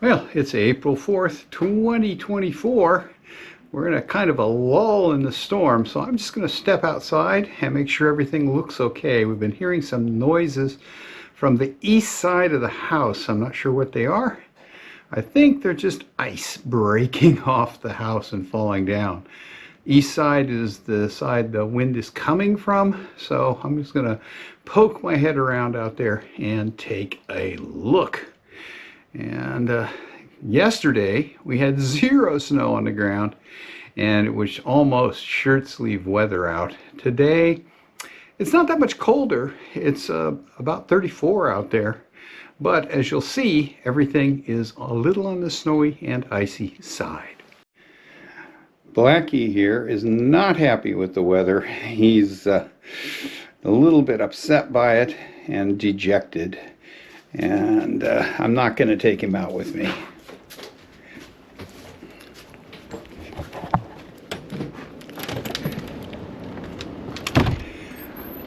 Well, it's April 4th, 2024. We're in a kind of a lull in the storm, so I'm just going to step outside and make sure everything looks okay. We've been hearing some noises from the east side of the house. I'm not sure what they are. I think they're just ice breaking off the house and falling down. East side is the side the wind is coming from, so I'm just going to poke my head around out there and take a look. And yesterday we had 0 snow on the ground, and it was almost shirt sleeve weather out. Today it's not that much colder. It's about 34 out there, but as you'll see, everything is a little on the snowy and icy side. Blackie here is not happy with the weather. He's a little bit upset by it and dejected. And I'm not going to take him out with me.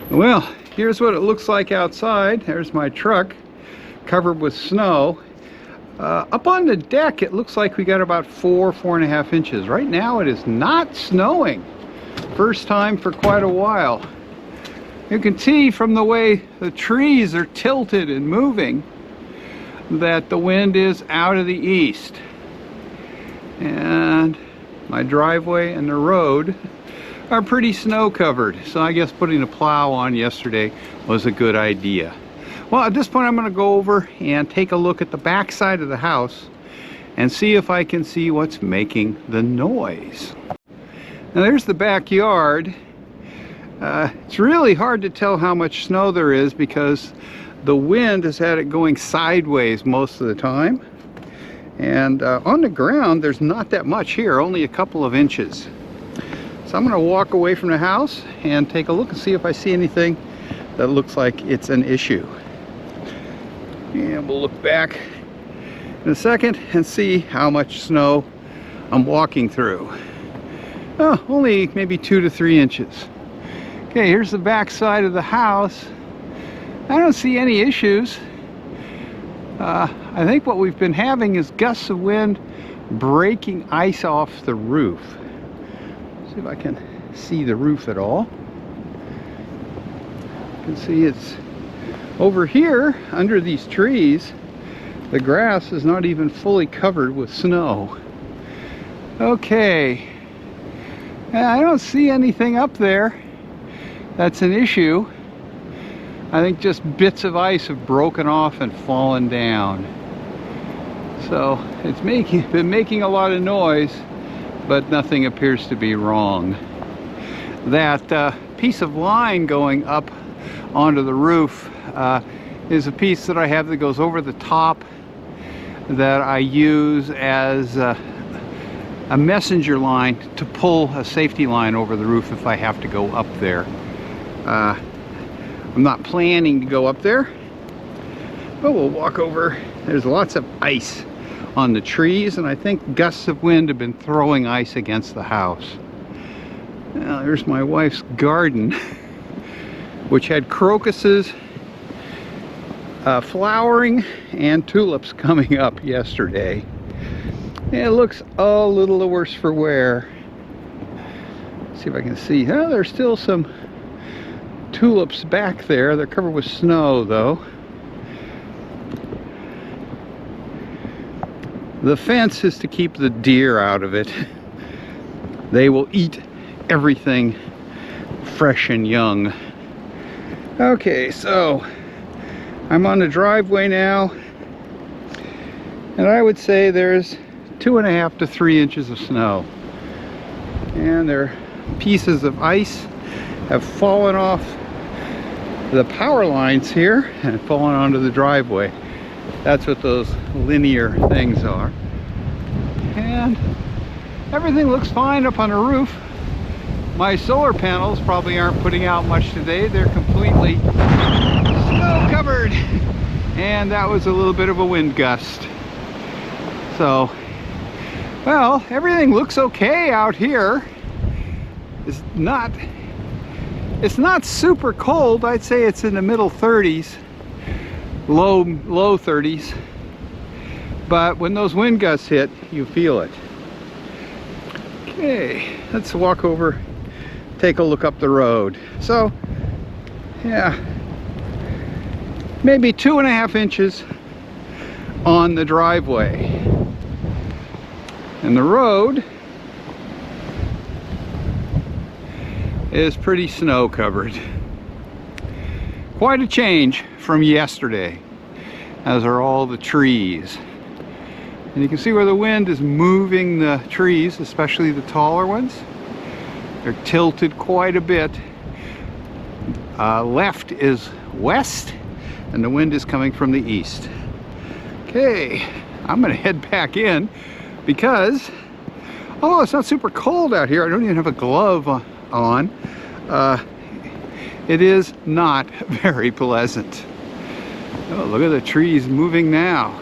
Well, here's what it looks like outside. There's my truck covered with snow. Up on the deck, it looks like we got about 4.5 inches. Right now, it is not snowing. First time for quite a while. You can see from the way the trees are tilted and moving that the wind is out of the east. And my driveway and the road are pretty snow covered. So I guess putting a plow on yesterday was a good idea. Well, at this point I'm going to go over and take a look at the back side of the house and see if I can see what's making the noise. Now there's the backyard. It's really hard to tell how much snow there is because the wind has had it going sideways most of the time. And on the ground, there's not that much here, only a couple of inches. So I'm going to walk away from the house and take a look and see if I see anything that looks like it's an issue. And we'll look back in a second and see how much snow I'm walking through. Oh, only maybe 2 to 3 inches. Okay, here's the back side of the house. I don't see any issues. I think what we've been having is gusts of wind breaking ice off the roof. See if I can see the roof at all. You can see it's over here under these trees. The grass is not even fully covered with snow. Okay, I don't see anything up there that's an issue. I think just bits of ice have broken off and fallen down. So it's been making a lot of noise, but nothing appears to be wrong. That piece of line going up onto the roof is a piece that I have that goes over the top that I use as a messenger line to pull a safety line over the roof if I have to go up there. I'm not planning to go up there, but we'll walk over. There's lots of ice on the trees, and I think gusts of wind have been throwing ice against the house. Now, there's my wife's garden, which had crocuses flowering and tulips coming up yesterday. It looks a little the worse for wear. Let's see if I can see. Oh, there's still some tulips back there. They're covered with snow though. The fence is to keep the deer out of it. They will eat everything fresh and young. Okay, so I'm on the driveway now, and I would say there's 2.5 to 3 inches of snow, and there are pieces of ice have fallen off the power lines here and fallen onto the driveway. That's what those linear things are. And everything looks fine up on the roof. My solar panels probably aren't putting out much today. They're completely snow covered. And that was a little bit of a wind gust. So, well, everything looks okay out here. It's not super cold. I'd say it's in the middle 30s, low 30s. but when those wind gusts hit, you feel it. Okay, let's walk over, take a look up the road. So, yeah, maybe 2.5 inches on the driveway. And the road is pretty snow covered. Quite a change from yesterday, as are all the trees. And you can see where the wind is moving the trees, especially the taller ones. They're tilted quite a bit. Left is west, and the wind is coming from the east. Okay, I'm gonna head back in because, although it's not super cold out here, I don't even have a glove on. It is not very pleasant. Oh, look at the trees moving now.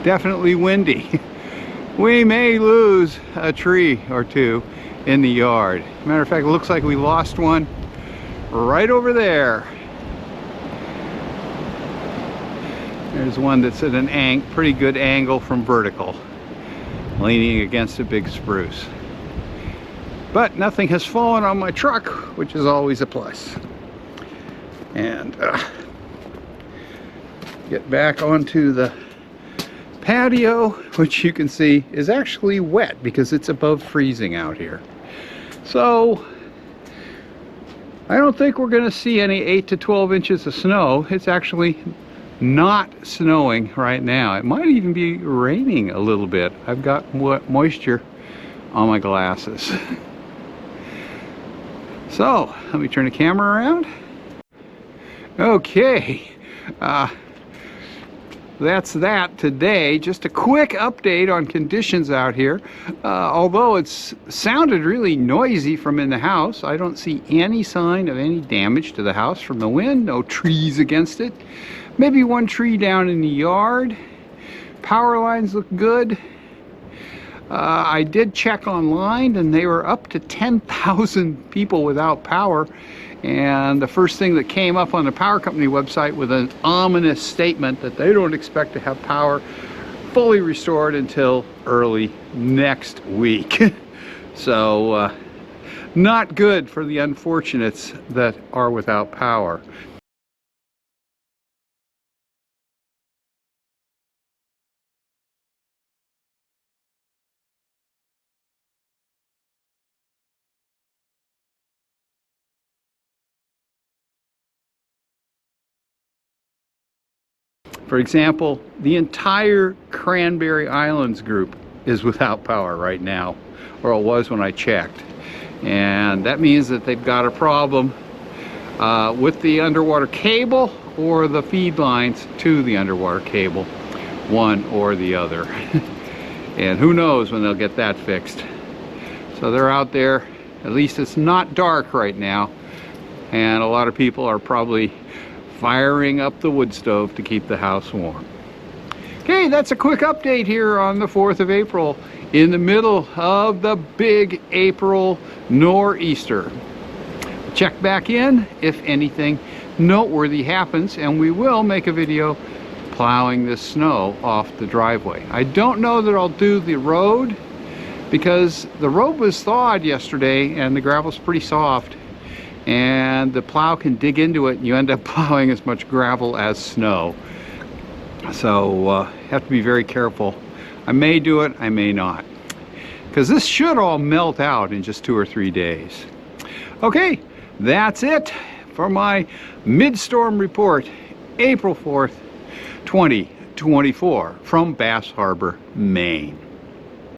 Definitely windy. We may lose a tree or two in the yard. Matter of fact, it looks like we lost one right over there. There's one that's at an pretty good angle from vertical, leaning against a big spruce. But nothing has fallen on my truck, which is always a plus. And get back onto the patio, which you can see is actually wet because it's above freezing out here. So I don't think we're going to see any 8 to 12 inches of snow. It's actually not snowing right now. It might even be raining a little bit. I've got moisture on my glasses. So let me turn the camera around. Okay, that's that today. Just a quick update on conditions out here. Although it's sounded really noisy from in the house, I don't see any sign of any damage to the house from the wind. No trees against it. Maybe one tree down in the yard. Power lines look good. I did check online and they were up to 10,000 people without power. And the first thing that came up on the power company website was an ominous statement that they don't expect to have power fully restored until early next week. So not good for the unfortunates that are without power. For example, the entire Cranberry Islands group is without power right now, or it was when I checked. And that means that they've got a problem with the underwater cable or the feed lines to the underwater cable, one or the other. And who knows when they'll get that fixed. So they're out there. At least it's not dark right now, and a lot of people are probably firing up the wood stove to keep the house warm. Okay, that's a quick update here on the 4th of April in the middle of the big April nor'easter. Check back in if anything noteworthy happens, and we will make a video plowing this snow off the driveway. I don't know that I'll do the road because the road was thawed yesterday and the gravel's pretty soft. And the plow can dig into it and you end up plowing as much gravel as snow. So have to be very careful. I may do it, I may not. Because this should all melt out in just 2 or 3 days. Okay, that's it for my mid-storm report, April 4th, 2024 from Bass Harbor, Maine.